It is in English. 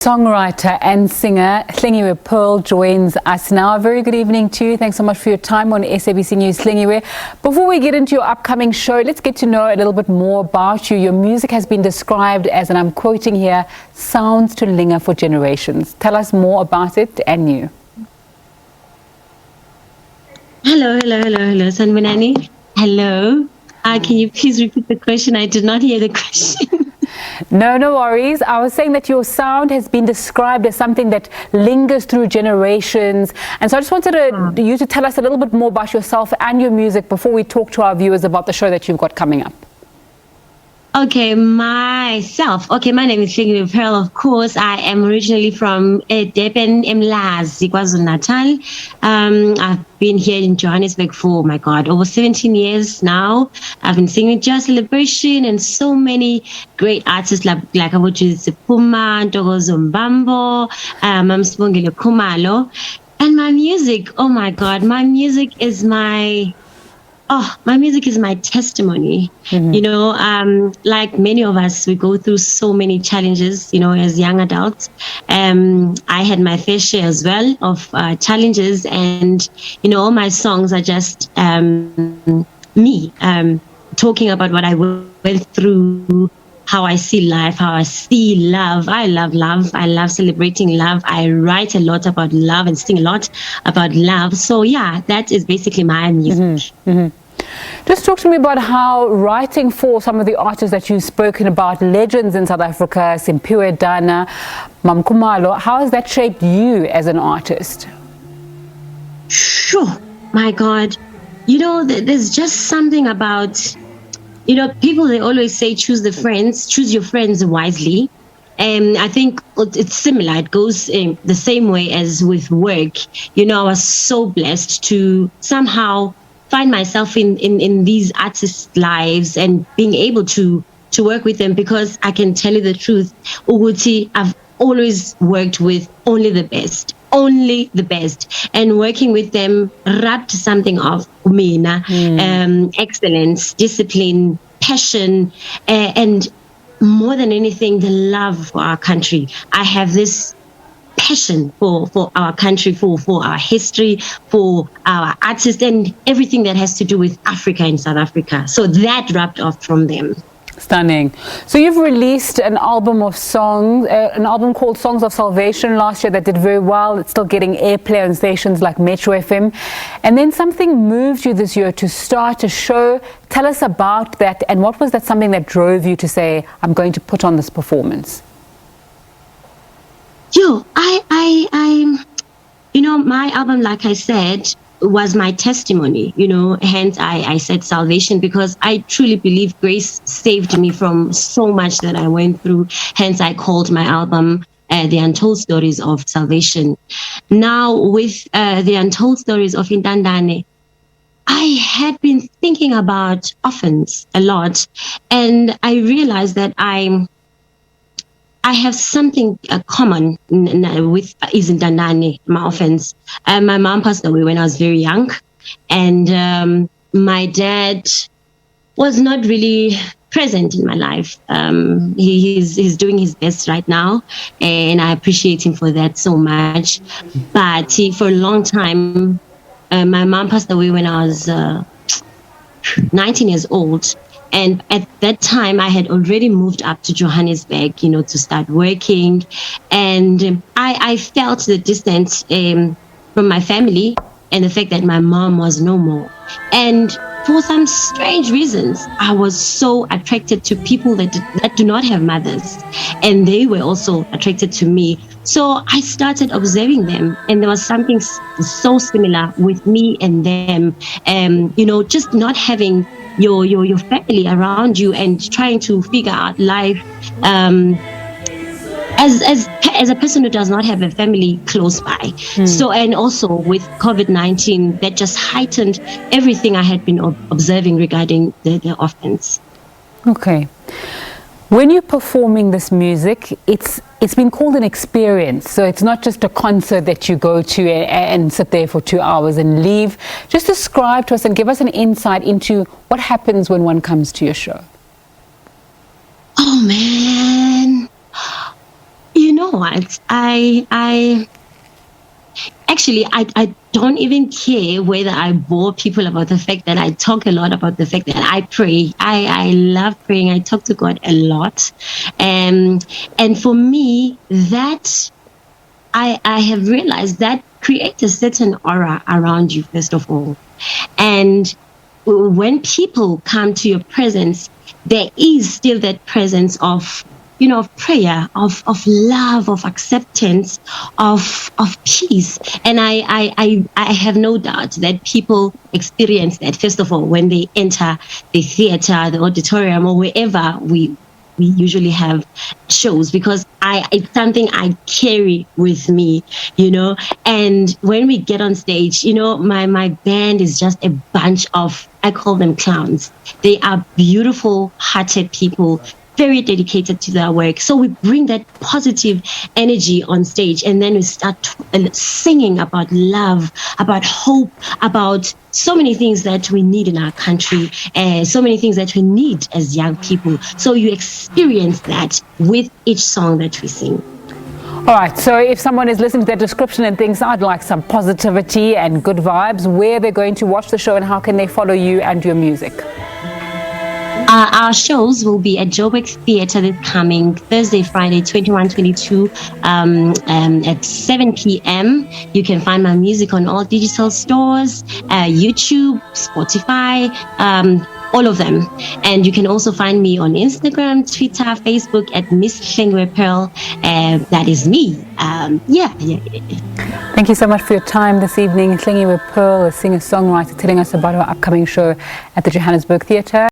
Songwriter and singer Hlengiwe Pearl joins us now. A very good evening to you. Thanks so much for your time on SABC News, Hlengiwe. Before we get into your upcoming show, let's get to know a little bit more about you. Your music has been described as, and I'm quoting here, sounds to linger for generations. Tell us more about it and you. Hello, Sanmanani. Hello. Can you please repeat the question? I did not hear the question. No worries. I was saying that your sound has been described as something that lingers through generations. And so I just wanted you to tell us a little bit more about yourself and your music before we talk to our viewers about the show that you've got coming up. Okay, myself. Okay, my name is Hlengiwe Pearl. Of course, I am originally from Durban, Mlazi, KwaZulu-Natal. I've been here in Johannesburg for, oh my God, over 17 years now. I've been singing Jazz Celebration and so many great artists like Abuji Puma, Ntokozo Mbambo, Mamsibongile Khumalo. And my music, oh my God, my music is my testimony. Mm-hmm. You know, like many of us, we go through so many challenges, you know, as young adults. I had my fair share as well of challenges, and, you know, all my songs are just me talking about what I went through, how I see life, how I see love. I love love. I love celebrating love. I write a lot about love and sing a lot about love. So yeah, that is basically my music. Mm-hmm. Mm-hmm. Just talk to me about how writing for some of the artists that you've spoken about, legends in South Africa, Simphiwe Dana, Mam Khumalo, how has that shaped you as an artist? Sure. My God. You know, there's just something about, you know, people, they always say choose your friends wisely. And I think it's similar. It goes the same way as with work. You know, I was so blessed to somehow find myself in these artists' lives and being able to work with them, because I can tell you the truth, Uguti, I've always worked with only the best, and working with them rubbed something of Umina, excellence, discipline, passion, and more than anything, the love for our country. I have this passion for our country, for our history, for our artists, and everything that has to do with Africa and South Africa. So that rubbed off from them. Stunning. So you've released an album of songs, an album called Songs of Salvation last year that did very well. It's still getting airplay on stations like Metro FM. And then something moved you this year to start a show. Tell us about that, and what was that something that drove you to say, I'm going to put on this performance? You know, my album, like I said, was my testimony, you know, hence I said salvation, because I truly believe grace saved me from so much that I went through. Hence I called my album The Untold Stories of Salvation. Now with The Untold Stories of Intandane, I had been thinking about orphans a lot, and I realized that I have something common with Izintandane, my orphans. My mom passed away when I was very young, and my dad was not really present in my life. He's doing his best right now, and I appreciate him for that so much. But for a long time, my mom passed away when I was 19 years old. And at that time, I had already moved up to Johannesburg, you know, to start working. And I felt the distance from my family and the fact that my mom was no more. And for some strange reasons, I was so attracted to people that do not have mothers. And they were also attracted to me. So I started observing them, and there was something so similar with me and them. You know, just not having your family around you and trying to figure out life as a person who does not have a family close by. So, and also with COVID-19, that just heightened everything I had been observing regarding the orphans. Okay. When you're performing this music, it's been called an experience. So it's not just a concert that you go to and sit there for 2 hours and leave. Just describe to us and give us an insight into what happens when one comes to your show. Oh, man. You know, know what? I actually, I don't even care whether I bore people about the fact that I talk a lot about the fact that I pray. I love praying. I talk to God a lot. And for me, that I have realized that creates a certain aura around you, first of all. And when people come to your presence, there is still that presence of, of prayer, of love, of acceptance, of peace. And I have no doubt that people experience that, first of all, when they enter the theater, the auditorium, or wherever we usually have shows, because it's something I carry with me, and when we get on stage, my band is just a bunch of, I call them clowns. They are beautiful hearted people, very dedicated to their work. So we bring that positive energy on stage, and then we start singing about love, about hope, about so many things that we need in our country, so many things that we need as young people. So you experience that with each song that we sing. All right, so if someone is listening to that description and thinks, I'd like some positivity and good vibes, where they're going to watch the show and how can they follow you and your music? Our shows will be at Joburg Theatre this coming Thursday, Friday, 21-22 at 7 p.m. You can find my music on all digital stores, YouTube, Spotify, all of them. And you can also find me on Instagram, Twitter, Facebook at Miss Hlengiwe Pearl. That is me. Yeah. Thank you so much for your time this evening. Hlengiwe Pearl, a singer-songwriter, telling us about our upcoming show at the Johannesburg Theatre.